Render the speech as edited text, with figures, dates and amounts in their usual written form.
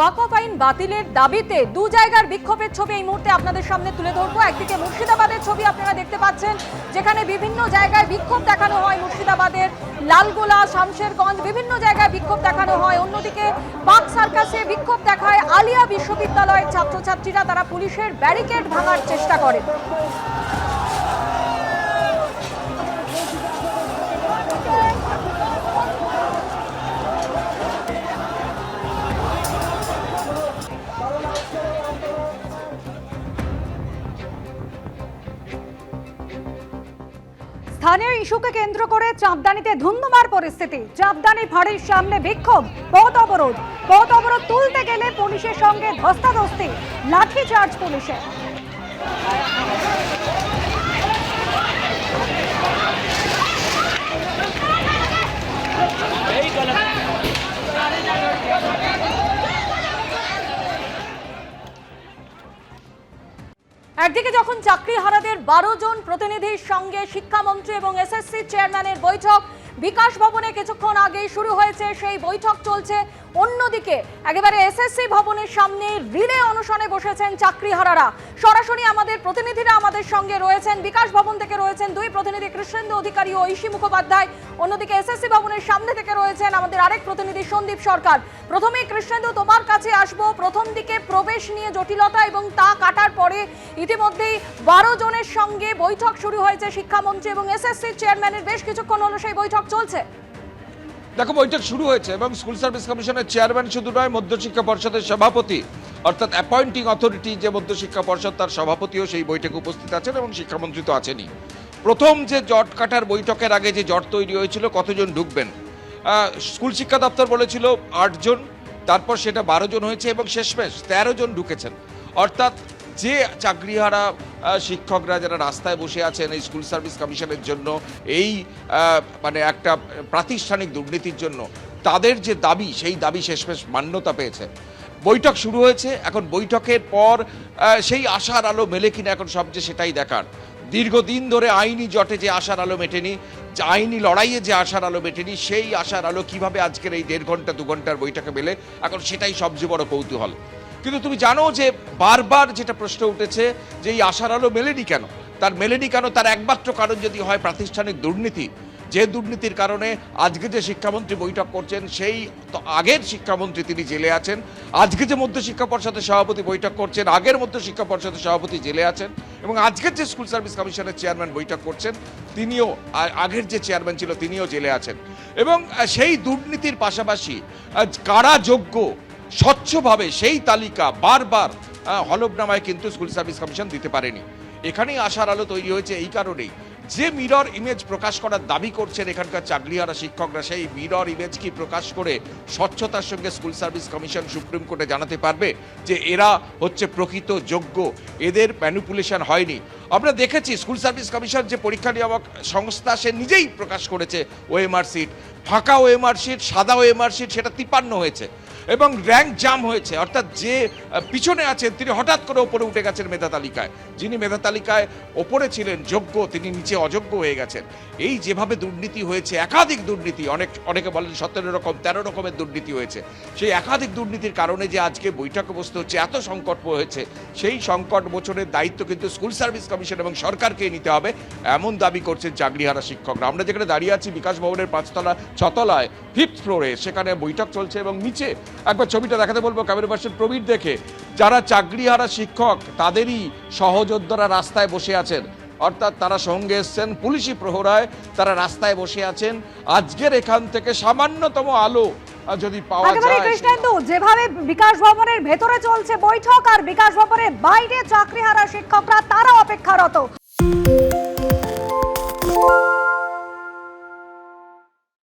ওয়াকফ আইন বাতিলের দাবিতে দু জায়গার বিক্ষোভের ছবি এই মুহূর্তে আপনাদের সামনে তুলে ধরবো। একদিকে মুর্শিদাবাদের ছবি আপনারা দেখতে পাচ্ছেন, যেখানে বিভিন্ন জায়গায় বিক্ষোভ দেখানো হয়। মুর্শিদাবাদের লালগোলা, শামশেরগঞ্জ বিভিন্ন জায়গায় বিক্ষোভ দেখানো হয়। অন্যদিকে পার্ক সার্কাসে বিক্ষোভ দেখায় আলিয়া বিশ্ববিদ্যালয়ের ছাত্রছাত্রীরা। তারা পুলিশের ব্যারিকেড ভাঙার চেষ্টা করে। স্থানীয় ইস্যুকে কেন্দ্র করে চাঁদদানিতে ধুন্ধুমার পরিস্থিতি। চাঁদদানি ফাঁড়ির সামনে বিক্ষোভ, পথ অবরোধ তুলতে গেলে পুলিশের সঙ্গে ধস্তাধস্তি, লাঠিচার্জ পুলিশের। একদিকে যখন চাকরিহারাদের 12 জন প্রতিনিধির সঙ্গে শিক্ষামন্ত্রী এবং এসএসসি চেয়ারম্যানের বৈঠক বিকাশ ভবনে কিছুক্ষণ আগেই শুরু হয়েছে, সেই বৈঠক চলছে। অন্যদিকে একেবারে এসএসসি ভবনের সামনে রিলে অনশনে বসেছেন চাকরিহারারা। সরাসরি আমাদের প্রতিনিধিরা আমাদের সঙ্গে রয়েছেন, বিকাশ ভবন থেকে রয়েছেন দুই প্রতিনিধি, কৃষ্ণেন্দু অধিকারী ও ঐশী মুখোপাধ্যায়। অন্যদিকে এসএসসি ভবনের সামনে থেকে রয়েছেন আমাদের আরেক প্রতিনিধি সন্দীপ সরকার। প্রথমেই কৃষ্ণেন্দু, তোমার কাছে আসবো। প্রথম দিকে প্রবেশ নিয়ে জটিলতা এবং তা কাটার পরে ইতিমধ্যেই 12 জনের সঙ্গে বৈঠক শুরু হয়েছে শিক্ষামন্ত্রী এবং এসএসসি চেয়ারম্যানের। বেশ কিছুক্ষণ হলো সেই বৈঠক চলছে। দেখো, বৈঠক শুরু হয়েছে এবং স্কুল সার্ভিস কমিশনের চেয়ারম্যান শুধু নয়, মধ্যশিক্ষা পর্ষদের সভাপতি অর্থাৎ অ্যাপয়েন্টিং অথরিটি যে মধ্যশিক্ষা পর্ষদ, তার সভাপতিও সেই বৈঠকে উপস্থিত আছেন এবং শিক্ষামন্ত্রী তো আছেনই। প্রথম যে জট কাটার বৈঠকের আগে যে জট তৈরি হয়েছিল কতজন ঢুকবেন, স্কুল শিক্ষা দপ্তর বলেছিল 8 জন, তারপর সেটা 12 জন হয়েছে এবং শেষমেশ 13 জন ঢুকেছেন। অর্থাৎ যে চাকরিহারা শিক্ষকরা যারা রাস্তায় বসে আছেন এই স্কুল সার্ভিস কমিশনের জন্য, এই মানে একটা প্রাতিষ্ঠানিক দুর্নীতির জন্য, তাদের যে দাবি সেই দাবি শেষমেশ মান্যতা পেয়েছে। বৈঠক শুরু হয়েছে। এখন বৈঠকের পর সেই আশার আলো মেলে কিনা এখন সবচেয়ে সেটাই দেখার। দীর্ঘদিন ধরে আইনি জটে যে আশার আলো মেটেনি, যে আইনি লড়াইয়ে যে আশার আলো মেটেনি, সেই আশার আলো কিভাবে আজকের এই 1.5 ঘন্টা 2 ঘন্টার বৈঠকে মেলে, এখন সেটাই সবচেয়ে বড় কৌতূহল। কিন্তু তুমি জানো যে বারবার যেটা প্রশ্ন উঠেছে যে এই আশার আলো মেলেনি কেন, তার একমাত্র কারণ যদি হয় প্রাতিষ্ঠানিক দুর্নীতি। যে দুর্নীতির কারণে আজকে যে শিক্ষামন্ত্রী বৈঠক করছেন, সেই আগের শিক্ষামন্ত্রী তিনি জেলে আছেন। আজকে যে মধ্যশিক্ষা পর্ষদের সভাপতি বৈঠক করছেন, আগের মধ্যশিক্ষা পর্ষদের সভাপতি জেলে আছেন। এবং আজকের যে স্কুল সার্ভিস কমিশনের চেয়ারম্যান বৈঠক করছেন, তিনিও, আগের যে চেয়ারম্যান ছিল তিনিও জেলে আছেন। এবং সেই দুর্নীতির পাশাপাশি কারা যোগ্য স্বচ্ছভাবে সেই তালিকা বারবার হলফনামায় কিন্তু স্কুল সার্ভিস কমিশন দিতে পারেনি। এখানেই আশার আলো তৈরি হয়েছে এই কারণেই যে মিরর ইমেজ প্রকাশ করার দাবি করছেন এখানকার চাকরিহারা শিক্ষকরা, সেই মিরর ইমেজ কি প্রকাশ করে স্বচ্ছতার সঙ্গে স্কুল সার্ভিস কমিশন সুপ্রিম কোর্টে জানাতে পারবে যে এরা হচ্ছে প্রকৃত যোগ্য, এদের ম্যানিপুলেশন হয়নি। আমরা দেখেছি স্কুল সার্ভিস কমিশন যে পরীক্ষা নিয়ামক সংস্থা, সে নিজেই প্রকাশ করেছে ওএমআর সিট, ফাঁকা ওএমআর সিট, সাদা ওএমআর সিট, সেটা 53 হয়েছে এবং র্যাঙ্ক জাম হয়েছে। অর্থাৎ যে পিছনে আছেন তিনি হঠাৎ করে ওপরে উঠে গেছেন মেধা তালিকায়, যিনি মেধা তালিকায় ওপরে ছিলেন যোগ্য, তিনি নিচে অযোগ্য হয়ে গেছেন। এই যেভাবে দুর্নীতি হয়েছে, একাধিক দুর্নীতি, অনেকে বলেন 17 রকম 13 রকমের দুর্নীতি হয়েছে, সেই একাধিক দুর্নীতির কারণে যে আজকে বৈঠকে বসতে হচ্ছে, এত সংকট হয়েছে, সেই সংকট মোচনের দায়িত্ব কিন্তু স্কুল সার্ভিস কমিশন এবং সরকারকে নিতে হবে, এমন দাবি করছেন চাকরিহারা শিক্ষকরা। আমরা যেখানে দাঁড়িয়ে আছি বিকাশ ভবনের 6 তলায় 5th ফ্লোরে, সেখানে বৈঠক চলছে এবং নিচে একবার ছবিটা দেখাতে বলবো ক্যামেরা পার্সন প্রবীর দেখে, যারা চাকরিহারা শিক্ষক তাদেরই সহযোদ্ধারা রাস্তায় বসে আছেন। অর্থাৎ তারা সঙ্গে এসছেন পুলিশি প্রহরায়, তারা রাস্তায় বসে আছেন। আজকের এখান থেকে সামান্যতম আলো যদি পাওয়া যায়। কৃষ্ণেন্দু, যেভাবে বিকাশ ভবনের ভেতরে চলছে বৈঠক আর বিকাশ ভবনের বাইরে চাকরিহারা শিক্ষকরা তারা অপেক্ষারত।